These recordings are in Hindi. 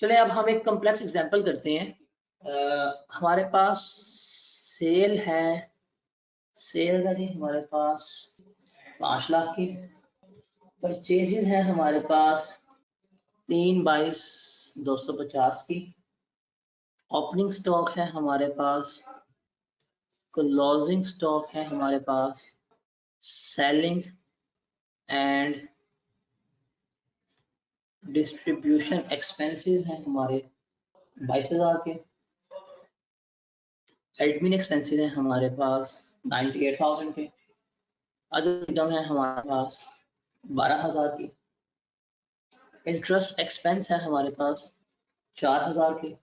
चले अब हम एक कॉम्प्लेक्स एग्जांपल करते हैं। हमारे पास सेल है, सेल है जी हमारे पास 5 लाख की। परचेजेस है हमारे पास 3/250 की। ओपनिंग स्टॉक है हमारे पास, क्लोजिंग स्टॉक है हमारे पास, सेलिंग एंड डिस्ट्रीब्यूशन एक्सपेंसेस हैं हमारे 22,000 के। एडमिन एक्सपेंसेस हैं हमारे पास 98,000 के। अदर इनकम है हमारे पास 12,000 की। इंटरेस्ट एक्सपेंस है हमारे पास 4,000 की।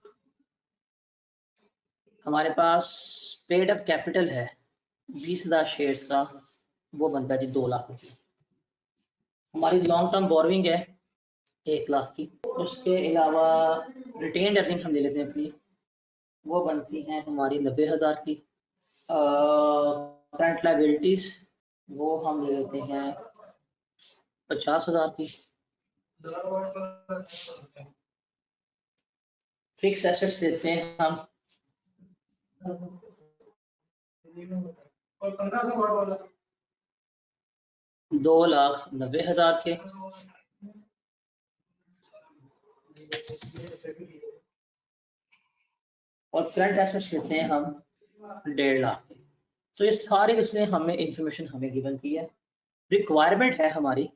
हमारे पास पेड अप कैपिटल है 20,000 शेयर्स का, वो बनता है जी 2 लाख रुपये। हमारी लॉन्ग टर्म बोरोइंग है 1 लाख की। उसके अलावा रिटेन्ड अर्निंग हम ले लेते हैं अपनी, वो बनती हैं हमारी 90,000 की। करंट लायबिलिटीज वो हम ले लेते हैं 50,000 की। फिक्स एसेट्स लेते हैं हम 2,90,000 के। और करंट एसेट्स लेते हैं हम 1.5 लाख के। तो ये सारी उसने हमें इंफॉर्मेशन हमें गिवन की है। रिक्वायरमेंट है हमारी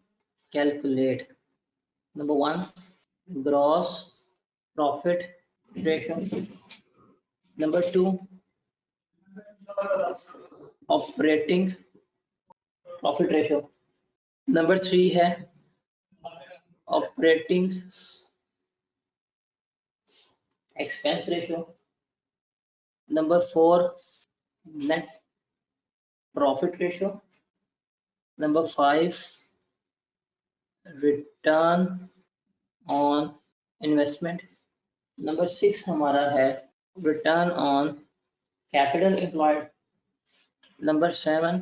calculate number 1 gross profit ratio, number 2 operating profit ratio, number 3 है operating expense ratio, number 4 net profit ratio, number 5 return on investment, number 6 हमारा है return on capital employed, number 7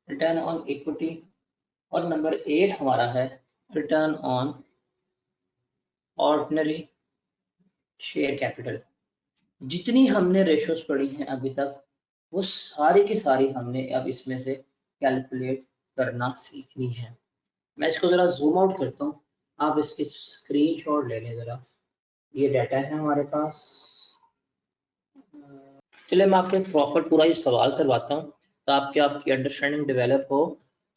return on equity, और नंबर 8 हमारा है return on ordinary share capital. जितनी हमने रेशियोज पढ़ी हैं अभी तक, वो सारी की सारी हमने अब इसमें से कैलकुलेट करना सीखनी है। मैं इसको जरा जूम आउट करता हूँ, आप इसकी स्क्रीनशॉट ले लें जरा। ये डाटा है हमारे पास। चलिए मैं आपको प्रॉपर पूरा ये सवाल करवाता हूँ ताकि आपकी अंडरस्टैंडिंग डेवलप हो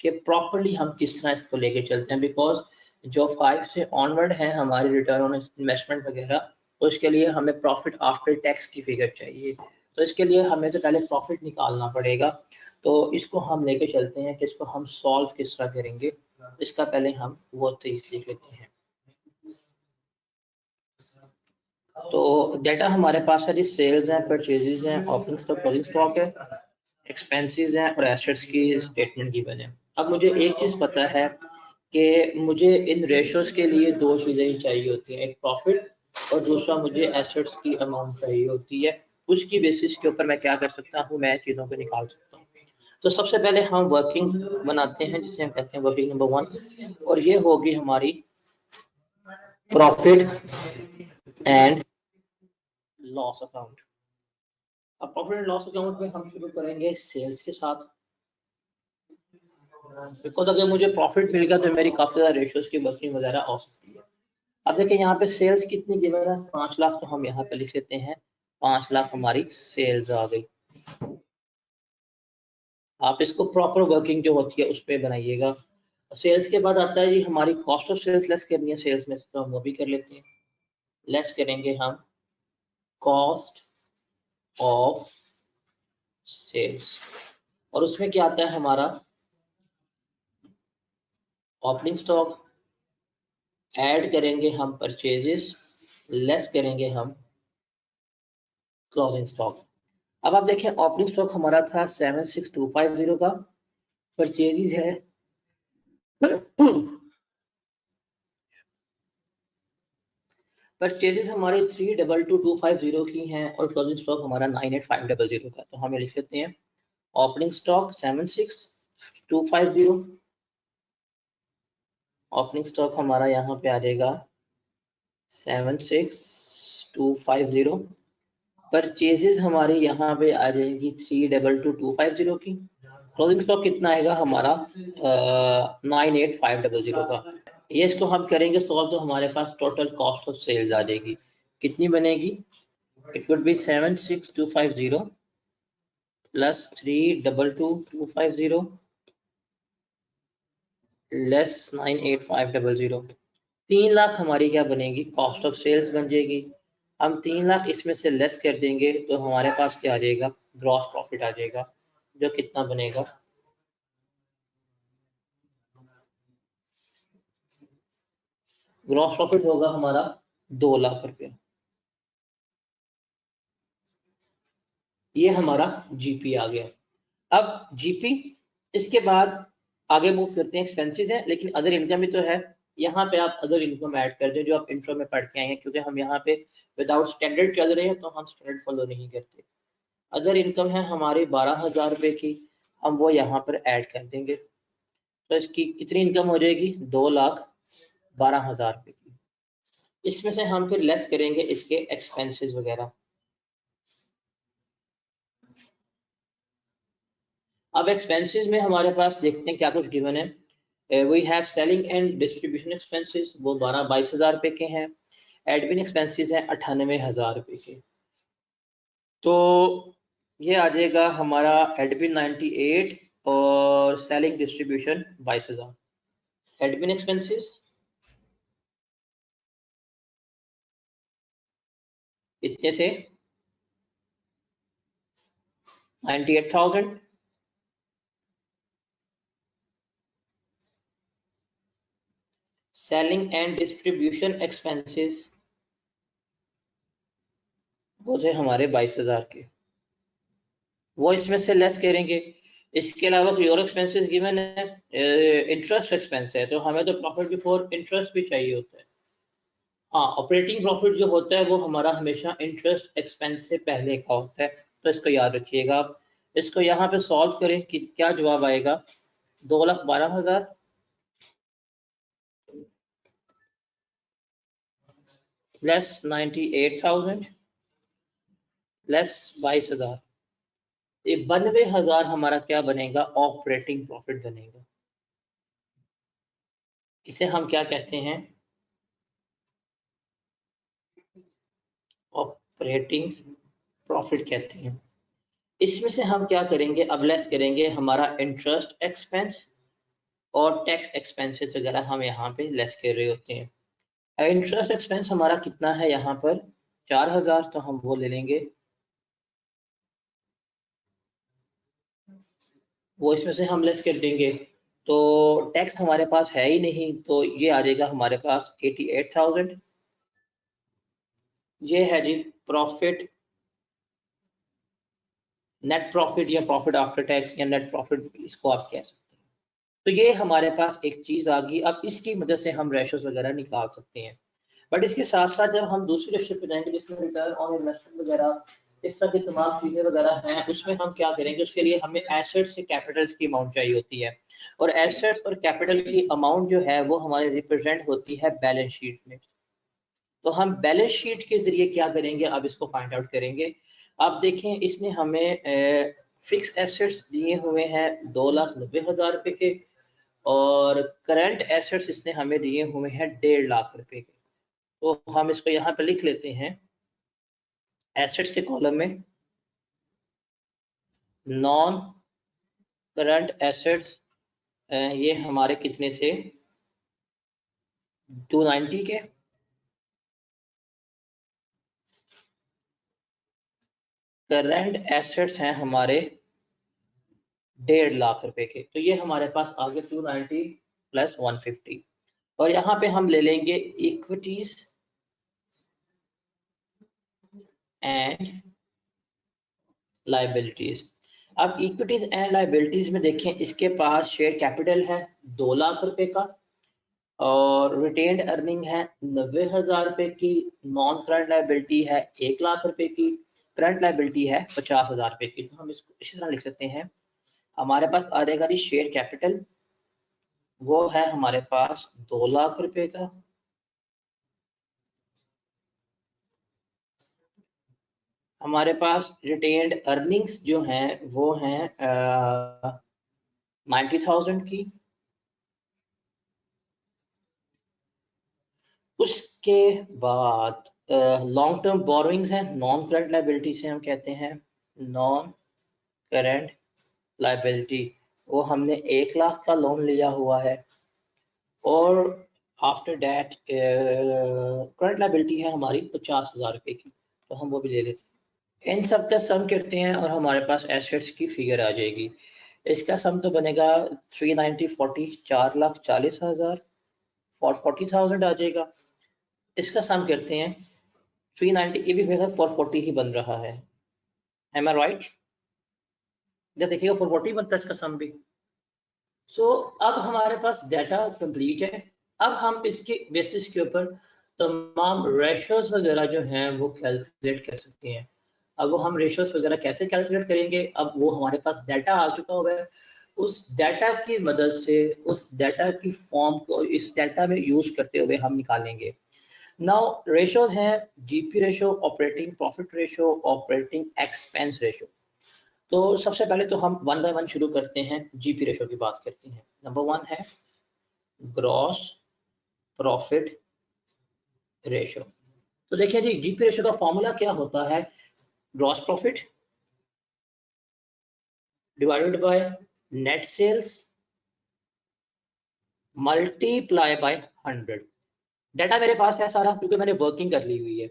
कि प्रॉपरली हम किस तरह इसको लेके चलते हैं। बिकॉज जो 5 से ऑनवर्ड है हमारी रिटर्न ऑन इन्वेस्टमेंट वगैरह, तो इसके लिए हमें प्रॉफिट आफ्टर टैक्स की फिगर चाहिए। तो इसके लिए हमें तो पहले प्रॉफिट निकालना पड़ेगा। तो इसको हम लेके चलते हैं कि इसको हम सॉल्व किस तरह करेंगे। इसका पहले हम वो चीज लिख लेते हैं। तो डेटा हमारे पास है जी, सेल्स हैं, परचेजेस हैं, ओपनिंग स्टॉक, क्लोजिंग स्टॉक है, एक्सपेंसेस हैं और एसेट्स की स्टेटमेंट गिवन है। अब मुझे एक चीज पता है कि मुझे इन रेशियोज के लिए 2 चीजें ही चाहिए होती हैं, एक प्रॉफिट और दूसरा मुझे एसेट्स की अमाउंट चाहिए होती है। उसकी बेसिस के ऊपर मैं क्या कर सकता हूँ, मैं चीजों को निकाल सकता हूँ। तो सबसे पहले हम वर्किंग बनाते हैं जिसे हम कहते हैं वर्किंग नंबर 1, और ये होगी हमारी प्रॉफिट एंड लॉस अकाउंट। अब प्रॉफिट एंड लॉस अकाउंट में हम शुरू करेंगे सेल्स के साथ। बिकॉज अगर मुझे प्रॉफिट मिल गया तो मेरी काफी ज्यादा रेशियोज की वर्किंग वगैरह हो सकती है। अब देखिए यहाँ पे सेल्स कितनी गिवन है, 5 लाख, तो हम यहाँ पे लिख लेते हैं 5 लाख हमारी सेल्स आ गई। आप इसको प्रॉपर वर्किंग जो होती है उस पर बनाइएगा। सेल्स के बाद आता है जी हमारी कॉस्ट ऑफ सेल्स लेस करनी है सेल्स में से, तो हम वो भी कर लेते हैं। लेस करेंगे हम कॉस्ट ऑफ सेल्स, और उसमें क्या आता है हमारा ओपनिंग स्टॉक, ऐड करेंगे हम परचेजेस, लेस करेंगे हम क्लोजिंग स्टॉक। अब आप देखें ओपनिंग स्टॉक हमारा था 76250 का, परचेजेस है परचेजेस हमारी 322250 की हैं और क्लोजिंग स्टॉक हमारा 98500 का। तो हमें लिख लेते हैं ओपनिंग स्टॉक 76250, ओपनिंग स्टॉक हमारा यहाँ पे आ जाएगा 76250, 250। परचेजेस हमारी यहाँ पे आ जाएंगी 322,250 की। क्लोजिंग स्टॉक कितना आएगा हमारा 98,500 का। ये इसको हम करेंगे सॉल्व तो हमारे पास टोटल कॉस्ट ऑफ सेल्स आ जाएगी। कितनी बनेगी? It would be 76,250 plus 322,250 less 98,500। 3 lakh हमारी क्या बनेगी? कॉस्ट ऑफ सेल्स बन जाएगी। हम 3 लाख इसमें से लेस कर देंगे तो हमारे पास क्या आ जाएगा? ग्रॉस प्रॉफिट आ जाएगा, जो कितना बनेगा? ग्रॉस प्रॉफिट होगा हमारा 2 लाख रुपया। ये हमारा जीपी आ गया। अब जीपी, इसके बाद आगे मूव करते हैं। एक्सपेंसेस हैं लेकिन अदर इनकम भी तो है। यहाँ पे आप अदर इनकम ऐड कर दें जो आप इंट्रो में पढ़ के आए हैं, क्योंकि हम यहाँ पे विदाउट स्टैंडर्ड चल रहे हैं तो हम स्टैंडर्ड फॉलो नहीं करते। अदर इनकम है हमारी 12,000 रुपये की, हम वो यहाँ पर ऐड कर देंगे। तो इसकी कितनी इनकम हो जाएगी? 2,12,000 रुपये की। इसमें से हम फिर लेस करेंगे इसके एक्सपेंसेस वगैरह। अब एक्सपेंसेस में हमारे पास देखते हैं क्या कुछ गिवन है। We have selling and distribution expenses, वो 22,000 रुपये के हैं। एडमिन एक्सपेंसेस हैं 98,000 रुपये के। तो ये आ जाएगा हमारा एडमिन 98 और सेलिंग डिस्ट्रीब्यूशन 22,000। एडमिन एक्सपेंसेस इतने से 98,000। सेलिंग एंड डिस्ट्रीब्यूशन एक्सपेंसेस वो थे हमारे 22,000 के, वो इसमें से लेस करेंगे। इसके अलावा कोई और एक्सपेंसेस गिवन है? इंटरेस्ट एक्सपेंस है, तो हमें तो प्रॉफिट बिफोर इंटरेस्ट भी चाहिए होता है। हाँ, ऑपरेटिंग प्रॉफिट जो होता है वो हमारा हमेशा इंटरेस्ट एक्सपेंस से पहले का होता है, तो इसको याद रखिएगा आप। इसको यहाँ पे सॉल्व करें कि क्या जवाब आएगा? 2,12,000 लेस 98,000 लेस 22,000। ये 92,000 हमारा क्या बनेगा? ऑपरेटिंग प्रॉफिट बनेगा। इसे हम क्या कहते हैं? ऑपरेटिंग प्रॉफिट कहते हैं। इसमें से हम क्या करेंगे? अब लेस करेंगे हमारा इंटरेस्ट एक्सपेंस और टैक्स एक्सपेंसेस वगैरह हम यहाँ पे लेस कर रहे होते हैं। इंटरेस्ट एक्सपेंस हमारा कितना है यहाँ पर? 4,000, तो हम वो ले लेंगे, वो इसमें से हम लेस कर देंगे। तो टैक्स हमारे पास है ही नहीं, तो ये आ जाएगा हमारे पास 88,000। ये है जी प्रॉफिट, नेट प्रॉफिट या प्रॉफिट आफ्टर टैक्स या नेट प्रॉफिट, इसको आप कह सकते हैं। तो ये हमारे पास एक चीज आ गई। अब इसकी मदद से हम रेशोस वगैरह निकाल सकते हैं। बट इसके साथ साथ जब हम दूसरे रेशो पे जाएंगे जिसमें रिटर्न ऑन इन्वेस्टमेंट वगैरह इस तरह की तमाम चीजें वगैरह हैं, उसमें हम क्या करेंगे? उसके लिए हमें एसेट्स के कैपिटल्स की अमाउंट चाहिए होती है, और एसेट्स और कैपिटल की अमाउंट जो है वो हमारे रिप्रेजेंट होती है बैलेंस शीट में। तो हम बैलेंस शीट के जरिए क्या करेंगे? अब इसको फाइंड आउट करेंगे। आप देखें, इसने हमें फिक्स एसेट्स दिए हुए हैं 2,90,000 रुपए के, और करंट एसेट्स इसने हमें दिए हुए हैं 1.5 लाख रुपए के। तो हम इसको यहाँ पे लिख लेते हैं। एसेट्स के कॉलम में नॉन करंट एसेट्स ये हमारे कितने थे? 290 के। करंट एसेट्स हैं हमारे 1.5 लाख रुपए के। तो ये हमारे पास आ गए 290 प्लस 150। और यहाँ पे हम ले लेंगे इक्विटीज एंड लाइबिलिटीज। अब इक्विटीज एंड लाइबिलिटीज में देखें, इसके पास शेयर कैपिटल है 2 लाख रुपए का, और रिटेन्ड अर्निंग है 90,000 रुपए की। नॉन करंट लाइबिलिटी है 1 लाख रुपए की। करंट लाइबिलिटी है 50,000 रुपए की। तो हम इसको इसी तरह लिख सकते हैं। हमारे पास आ जाएगा जी शेयर कैपिटल, वो है हमारे पास 2 लाख रुपए का। हमारे पास रिटेन्ड अर्निंग्स जो हैं वो हैं 90,000 की। उसके बाद लॉन्ग टर्म बोरोइंग्स हैं, नॉन करंट लाइबिलिटी से हम कहते हैं नॉन करंट लाइबिलिटी, वो हमने 1 लाख का लोन लिया हुआ है। और आफ्टर डैट करंट लाइबिलिटी है हमारी 50,000 रुपए की, तो हम वो भी ले लेते हैं। इन सब का सम करते हैं और हमारे पास एसेट्स की फिगर आ जाएगी। इसका सम तो बनेगा 390 40 4,40,000 40,000 आ जाएगा। इसका सम करते हैं 390, ये भी मेरा 440 ही बन रहा है। Am I right? जब देखिएगा 440 बनता है इसका सम भी। सो अब हमारे पास डाटा कंप्लीट है। अब हम इसके बेसिस के ऊपर तमाम रेशोज वगैरह जो हैं वो कैलकुलेट कर सकते हैं। अब वो हम रेशोज वगैरह कैसे कैलकुलेट करेंगे, अब वो हमारे पास डाटा आ चुका हुआ है। उस डाटा की मदद से उस डाटा की फॉर्म को इस डाटा में यूज करते हुए हम निकालेंगे। नाउ रेशोज हैं GP ratio, operating profit ratio, operating expense ratio. तो सबसे पहले तो हम वन बाय वन शुरू करते हैं, जीपी रेशो की बात करते हैं। नंबर 1 है ग्रॉस प्रॉफिट रेशो। तो देखिए जी, जीपी रेशो का फॉर्मूला क्या होता है, gross profit divided by net sales multiply by 100। Data मेरे पास है सारा क्योंकि मैंने वर्किंग कर ली हुई है।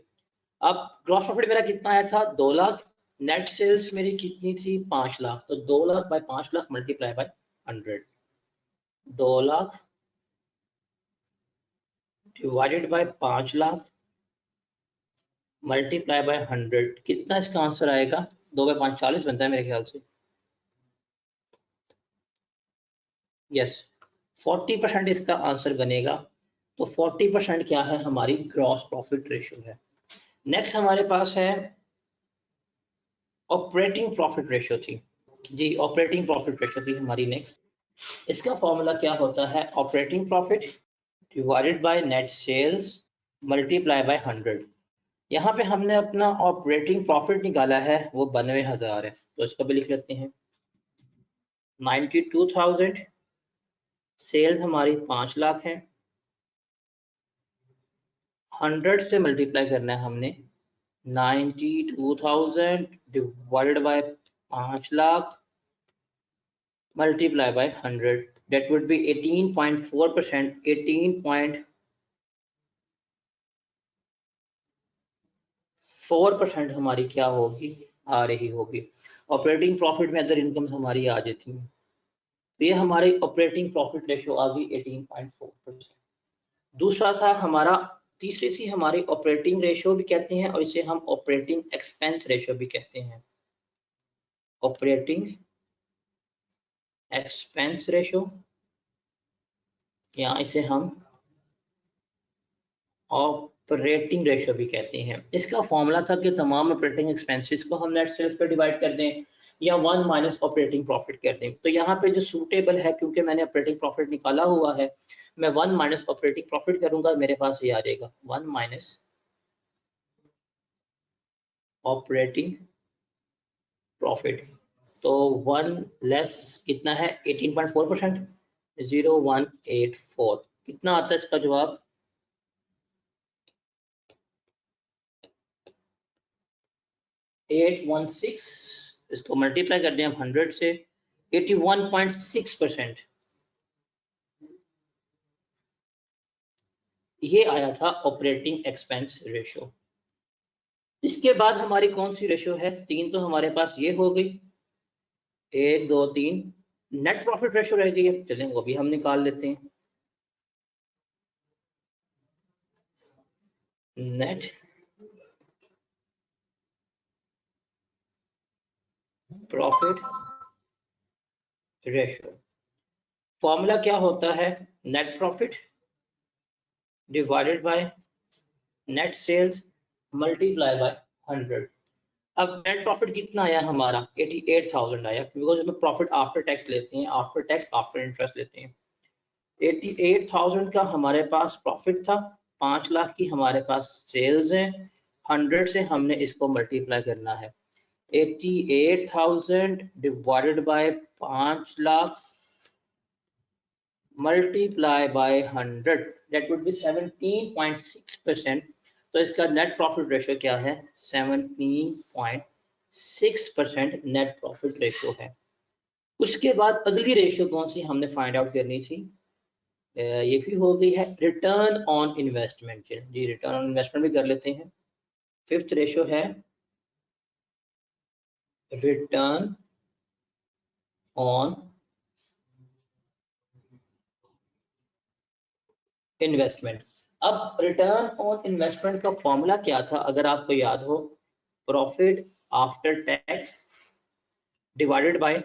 अब ग्रॉस प्रॉफिट मेरा कितना आया था 2 लाख, नेट सेल्स मेरी कितनी थी 5 लाख, तो 2 lakh by 5 lakh multiply by 100, 2 lakh divided by 5 lakh multiply by 100, कितना इसका आंसर आएगा, 2 बाय 5 40 बनता है मेरे ख्याल से। यस, 40% इसका आंसर बनेगा। तो 40% क्या है, हमारी ग्रॉस प्रॉफिट रेशियो है। नेक्स्ट हमारे पास है ऑपरेटिंग प्रॉफिट रेशियो थी जी, ऑपरेटिंग प्रॉफिट रेशियो थी हमारी नेक्स्ट। इसका फॉर्मूला क्या होता है, operating profit divided by net sales multiply by 100। यहाँ पे हमने अपना ऑपरेटिंग प्रॉफिट निकाला है, वो 92,000 है, तो इसको भी लिख लेते हैं 92,000। सेल्स हमारी 5 लाख है, 100 से मल्टीप्लाई करना है हमने, 92,000 divided by 5 lakh multiply by 100, that would be 18.4%, 18.4% हमारी क्या होगी, आ रही होगी। ऑपरेटिंग प्रॉफिट में अदर इनकम्स हमारी आ जाती हैं, तो ये हमारी ऑपरेटिंग प्रॉफिट रेशियो आ गई 18.4%। दूसरा था हमारा, तीसरी थी हमारी ऑपरेटिंग रेशियो भी कहते हैं और इसे हम ऑपरेटिंग एक्सपेंस रेशियो भी कहते हैं। ऑपरेटिंग एक्सपेंस रेशियो या इसे हम ऑपरेटिंग रेशियो भी कहते हैं। इसका फॉर्मूला था कि तमाम ऑपरेटिंग एक्सपेंसेस को हम नेट सेल्स पर डिवाइड कर दें या 1 माइनस ऑपरेटिंग प्रॉफिट कर दें। तो यहाँ पे जो सूटेबल है, क्योंकि मैंने ऑपरेटिंग प्रॉफिट निकाला हुआ है, मैं 1 माइनस ऑपरेटिंग प्रॉफिट करूंगा, मेरे पास ये आ जाएगा 1 माइनस ऑपरेटिंग प्रॉफिट। तो 1 लेस कितना है 18.4%, 0184, कितना आता है इसका जवाब, 816। इसको मल्टीप्लाई कर दें हम 100 से, 81.6% ये आया था ऑपरेटिंग एक्सपेंस रेशियो। इसके बाद हमारी कौन सी रेशियो है, 3 तो हमारे पास ये हो गई, 1 2 3। नेट प्रॉफिट रेशियो रह गई है, चलें वो भी हम निकाल लेते हैं। नेट प्रॉफिट रेशियो फॉर्मूला क्या होता है, net profit divided by net sales multiply by 100। अब नेट प्रॉफिट कितना आया हमारा 88,000 आया, बिकॉज हम प्रॉफिट आफ्टर टैक्स लेते हैं, आफ्टर टैक्स आफ्टर इंटरेस्ट लेते हैं। 88,000 का हमारे पास प्रॉफिट था, 5 लाख की हमारे पास सेल्स है, 100 से हमने इसको मल्टीप्लाई करना है। 88,000 divided by 5 lakh multiply by 100, that would be 17.6%। तो इसका नेट प्रॉफिट रेशियो क्या है? 17.6% नेट प्रॉफिट रेशियो है। उसके बाद अगली रेशियो कौन सी हमने फाइंड आउट करनी थी? ये भी हो गई है रिटर्न ऑन इन्वेस्टमेंट। जी, रिटर्न ऑन इन्वेस्टमेंट भी कर लेते हैं। फिफ्थ रेशियो है रिटर्न ऑन इन्वेस्टमेंट। अब रिटर्न ऑन इन्वेस्टमेंट का फॉर्मूला क्या था? अगर आपको याद हो, profit after tax divided by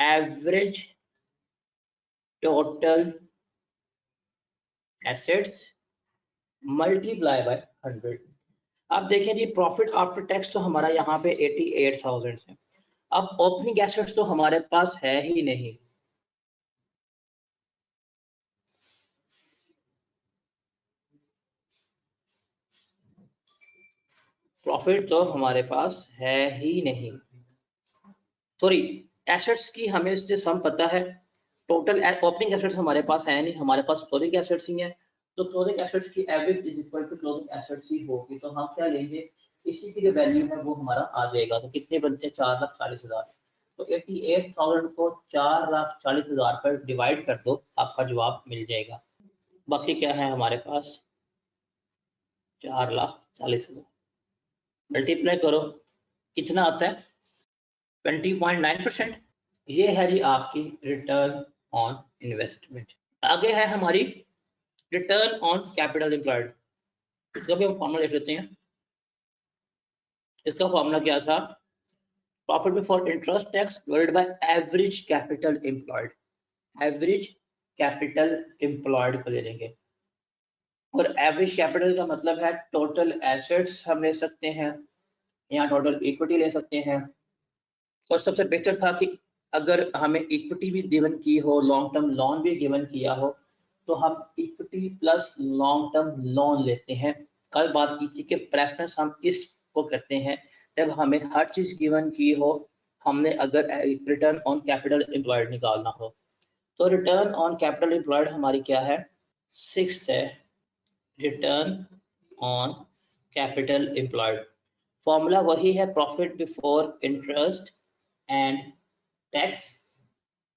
average total assets multiply by 100। अब देखें जी, प्रॉफिट आफ्टर टैक्स तो हमारा यहाँ पे 88,000 है। अब ओपनिंग एसेट्स तो हमारे पास है ही नहीं, प्रॉफिट तो हमारे पास है ही नहीं, सॉरी एसेट्स की हमें इससे सम पता है। टोटल ओपनिंग एसेट्स हमारे पास है नहीं, हमारे पास क्लोजिंग एसेट्स ही है। तो क्लोजिंग एसेट्स की average is equal to closing assets ही होगी। तो हम क्या लेंगे, इसी की जो वैल्यू है वो हमारा आ जाएगा। तो कितने बनते हैं? 4,40,000। तो 88,000 को 4,40,000 पर डिवाइड कर दो, आपका जवाब मिल जाएगा। बाकी क्या है हमारे पास? 4,40,000 मल्टीप्लाई करो, कितना आता है? 20.9%। ये है जी आपकी रिटर्न ऑन इन्वेस्टमेंट। आगे है हमारी रिटर्न ऑन कैपिटल एम्प्लॉयड। इसका भी हम फॉर्मूला लिख लेते हैं। इसका फॉर्मूला क्या था? Profit before interest tax divided by average capital employed. Average capital employed को ले लेंगे, और एवरेज कैपिटल का मतलब है टोटल एसेट्स हम ले सकते हैं, या टोटल इक्विटी ले सकते हैं। और सबसे बेहतर था कि अगर हमें इक्विटी भी गिवन की हो, लॉन्ग टर्म लोन भी गिवन किया हो, तो हम equity plus long term loan लेते हैं। कल बात की थी कि प्रेफरेंस हम इसको करते हैं जब हमें हर चीज गिवन की हो, हमने अगर रिटर्न ऑन कैपिटल एम्प्लॉयड निकालना हो। तो रिटर्न ऑन कैपिटल एम्प्लॉयड हमारी क्या है? 6th है return on capital employed. Formula वही है, profit before interest and tax,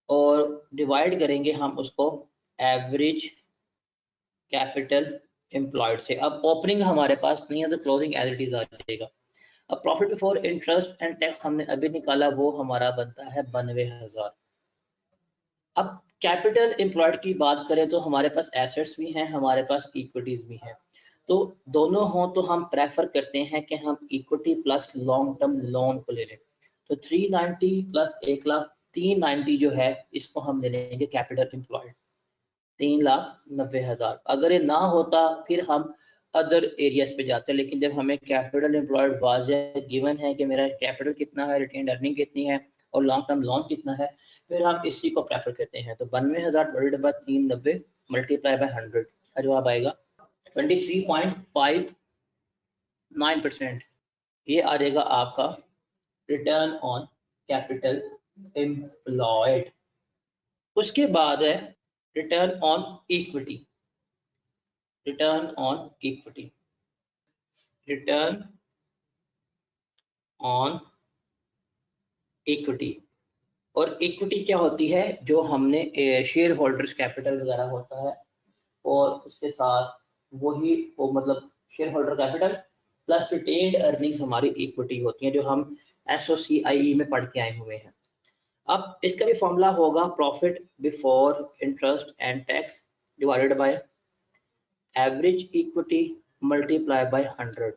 और डिवाइड करेंगे हम उसको एवरेज कैपिटल एम्प्लॉयड से। अब ओपनिंग हमारे पास नहीं है तो क्लोजिंग एज इट इज आ जाएगा। अब profit before interest and tax हमने अभी निकाला, वो हमारा बनता है 92,000। अब कैपिटल एम्प्लॉयड की बात करें तो हमारे पास एसेट्स भी हैं, हमारे पास इक्विटीज भी हैं। तो दोनों हों तो हम प्रेफर करते हैं कि हम equity plus long term loan को ले लें। तो 390 प्लस 1,00,000 390 जो है, इसको हम ले लेंगे कैपिटल एम्प्लॉयड 3,90,000। अगर ये ना होता फिर हम अदर एरियाज पे जाते, लेकिन जब हमें कैपिटल एम्प्लॉयड वाज़ेह गिवन है कि मेरा कैपिटल कितना है, रिटेन्ड अर्निंग कितनी है, और लॉन्ग टर्म लोन कितना है, फिर हम इसी को प्रेफर करते हैं। तो 92,000 डिवाइडेड बाय 390 मल्टीप्लाई बाय 100 का जवाब आएगा 23.59%। ये आ जाएगा आपका रिटर्न ऑन कैपिटल एम्प्लॉयड। उसके बाद है return on equity. Return on equity, return on equity. और इक्विटी क्या होती है? जो हमने शेयर होल्डर्स कैपिटल वगैरह होता है, और उसके साथ वही वो मतलब share holder capital plus retained earnings हमारी इक्विटी होती हैं, जो हम SOCIE में पढ़ के आए हुए हैं। अब इसका भी फॉर्मूला होगा profit before interest and tax divided by average equity multiply by 100।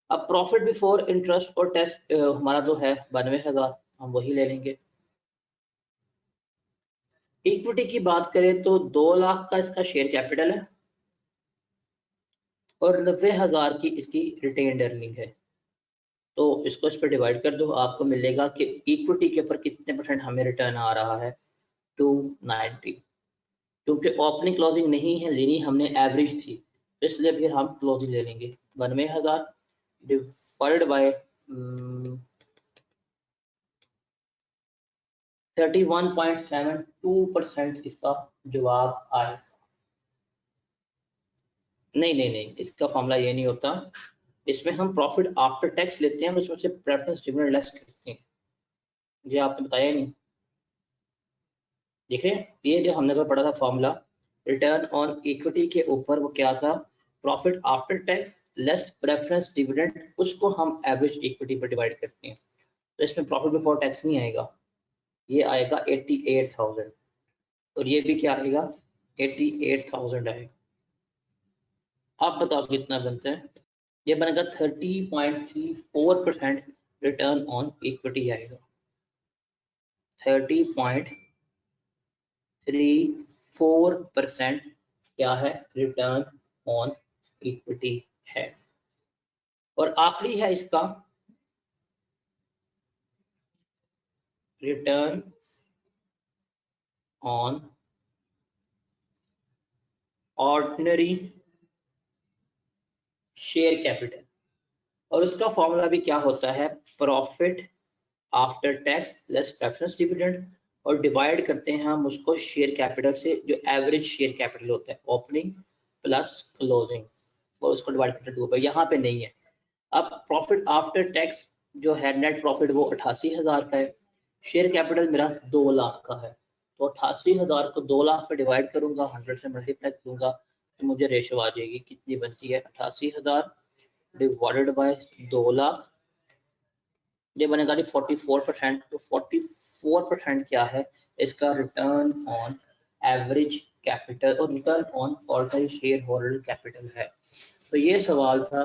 अब प्रॉफिट बिफोर इंटरेस्ट और टैक्स हमारा जो है 92,000, हम वही ले लेंगे। इक्विटी की बात करें तो 2 लाख का इसका शेयर कैपिटल है, और 90,000 की इसकी रिटेन्ड अर्निंग है। तो इसको इस पर डिवाइड कर दो, आपको मिलेगा कि इक्विटी के ऊपर कितने % हमें रिटर्न आ रहा है? 290। क्योंकि ओपनिंग क्लोजिंग नहीं है लेनी, हमने एवरेज थी, इसलिए फिर हम क्लोजिंग ले लेंगे 92,000 डिवाइडेड बाय 31.72% इसका जवाब आएगा। नहीं, इसका फॉर्मूला ये नहीं होता। इसमें हम प्रॉफिट आफ्टर टैक्स लेते हैं, उसमें से प्रेफरेंस डिविडेंड लेस करते हैं। ये आपने बताया नहीं। देख रहे हैं, ये जो हमने पढ़ा था फॉर्मूला रिटर्न ऑन इक्विटी के ऊपर, वो क्या था? Profit after tax less preference dividend, उसको हम एवरेज इक्विटी पर डिवाइड करते हैं। तो इसमें प्रॉफिट बिफोर टैक्स नहीं आएगा, ये आएगा 88,000, और ये भी क्या आएगा? 88,000 आएगा। आप बताओ कितना बनता है? ये बनेगा 30.34% रिटर्न ऑन इक्विटी आएगा। 30.34% क्या है? रिटर्न ऑन इक्विटी है। और आखिरी है इसका return on ordinary share capital, और उसका फॉर्मूला भी क्या होता है? Profit after tax less preference dividend, और डिवाइड करते हैं हम उसको शेयर कैपिटल से, जो एवरेज शेयर कैपिटल होता है, ओपनिंग प्लस क्लोजिंग, और उसको डिवाइड करते 2 पर। यहाँ पे नहीं है। अब प्रॉफिट आफ्टर टैक्स जो है नेट प्रॉफिट, वो 88,000 का है। शेयर कैपिटल मेरा 2 लाख का है, तो 88,000 को 2 लाख पे डिवाइड करूंगा, 100 से मल्टीप्लाई करूंगा, तो मुझे रेशो आ जाएगी। कितनी बनती है? 88,000 डिवाइडेड बाय 2 लाख, ये बनेगा 44%। तो 44% क्या है? इसका रिटर्न ऑन एवरेज कैपिटल और return on ordinary share holder capital है। तो ये सवाल था